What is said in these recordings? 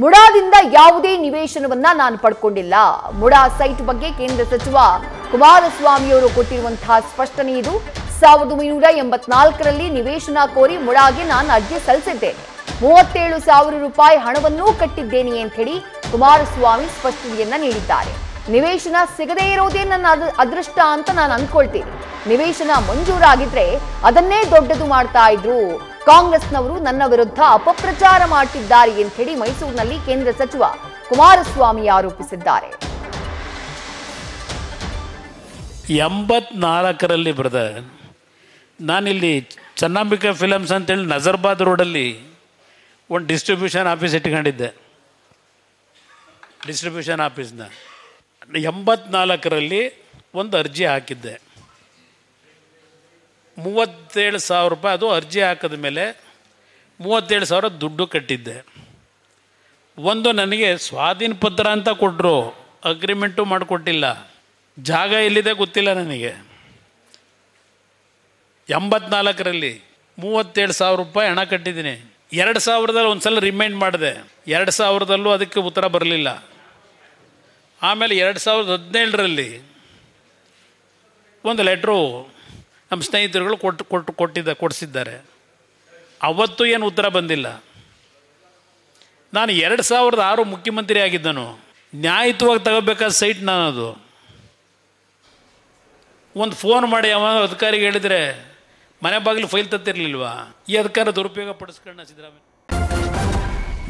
ಮುಡಾದಿಂದ ಯಾವುದೇ ನಿವೇಶನವನ್ನ ನಾನು ಪಡ್ಕೊಂಡಿಲ್ಲ. ಮುಡಾ ಸೈಟ್ ಬಗ್ಗೆ ಕೇಂದ್ರ ಸಚಿವ ಕುಮಾರಸ್ವಾಮಿಯವರು ಕೊಟ್ಟಿರುವಂತಹ ಸ್ಪಷ್ಟನೆ ಇದು. 1984ರಲ್ಲಿ ನಿವೇಶನ ಕೋರಿ ಮುಡಾಗೆ ನಾನು ಅರ್ಜಿ ಸಲ್ಲಿಸಿದ್ದೇನೆ. 37,000 ರೂಪಾಯಿ ಹಣವನ್ನೂ ಕಟ್ಟಿದ್ದೇನೆ ಅಂತ ಹೇಳಿ ಕುಮಾರಸ್ವಾಮಿ ಸ್ಪಷ್ಟನೆಯನ್ನ ನೀಡಿದ್ದಾರೆ. ನಿವೇಶನ ಸಿಗದೇ ಇರೋದೇ ನನ್ನ ಅದೃಷ್ಟ ಅಂತ ನಾನು ಅಂದ್ಕೊಳ್ತೀನಿ. ನಿವೇಶನ ಮಂಜೂರಾಗಿದ್ರೆ ಅದನ್ನೇ ದೊಡ್ಡದು ಮಾಡ್ತಾ ಇದ್ರು. ಕಾಂಗ್ರೆಸ್ನವರು ನನ್ನ ವಿರುದ್ಧ ಅಪಪ್ರಚಾರ ಮಾಡ್ತಿದ್ದಾರೆ ಅಂತ ಹೇಳಿ ಮೈಸೂರಿನಲ್ಲಿ ಕೇಂದ್ರ ಸಚಿವ ಕುಮಾರಸ್ವಾಮಿ ಆರೋಪಿಸಿದ್ದಾರೆ. 84ರಲ್ಲಿ ಬ್ರದರ್, ನಾನಿಲ್ಲಿ ಚನ್ನಾಂಬಿಕಾ ಫಿಲಮ್ಸ್ ಅಂತೇಳಿ ನಜರ್ಬಾದ್ ರೋಡಲ್ಲಿ ಒಂದು ಡಿಸ್ಟ್ರಿಬ್ಯೂಷನ್ ಆಫೀಸ್ ಇಟ್ಕೊಂಡಿದ್ದೆ. ಡಿಸ್ಟ್ರಿಬ್ಯೂಷನ್ ಆಫೀಸ್ನ 84ರಲ್ಲಿ ಒಂದು ಅರ್ಜಿ ಹಾಕಿದ್ದೆ. 37,000 ರೂಪಾಯಿ ಅದು ಅರ್ಜಿ ಹಾಕಿದ ಮೇಲೆ 37,000 ದುಡ್ಡು ಕಟ್ಟಿದ್ದೆ. ಒಂದು ನನಗೆ ಸ್ವಾಧೀನ ಪತ್ರ ಅಂತ ಕೊಟ್ಟರು, ಅಗ್ರಿಮೆಂಟು ಮಾಡಿಕೊಟ್ಟಿಲ್ಲ. ಜಾಗ ಎಲ್ಲಿದೆ ಗೊತ್ತಿಲ್ಲ ನನಗೆ. 84ರಲ್ಲಿ 37,000 ರೂಪಾಯಿ ಹಣ ಕಟ್ಟಿದ್ದೀನಿ. 2000ದಲ್ಲಿ ಒಂದು ಸಲ ರಿಮೈಂಡ್ ಮಾಡಿದೆ. 2000ದಲ್ಲೂ ಅದಕ್ಕೆ ಉತ್ತರ ಬರಲಿಲ್ಲ. ಆಮೇಲೆ 2017ರಲ್ಲಿ ಒಂದು ಲೆಟ್ರು ನಮ್ಮ ಸ್ನೇಹಿತರುಗಳು ಕೊಡಿಸಿದ್ದಾರೆ. ಅವತ್ತು ಏನು ಉತ್ತರ ಬಂದಿಲ್ಲ. ನಾನು 2006 ಮುಖ್ಯಮಂತ್ರಿ ಆಗಿದ್ದನು. ನ್ಯಾಯಯುತವಾಗಿ ತಗೋಬೇಕಾದ ಸೈಟ್ ನಾನದು. ಒಂದು ಫೋನ್ ಮಾಡಿ ಅವನ ಅಧಿಕಾರಿಗೆ ಹೇಳಿದರೆ ಮನೆ ಬಾಗಿಲು ಫೈಲ್ ತತ್ತಿರಲಿಲ್ವಾ? ಈ ಅಧಿಕಾರ ದುರುಪಯೋಗ ಪಡಿಸ್ಕೊಂಡ ಸಿದ್ದರಾಮಯ್ಯ.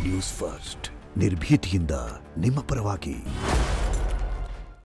ನ್ಯೂಸ್ ಫಸ್ಟ್ ನಿರ್ಭೀತಿಯಿಂದ ನಿಮ್ಮ ಪರವಾಗಿ.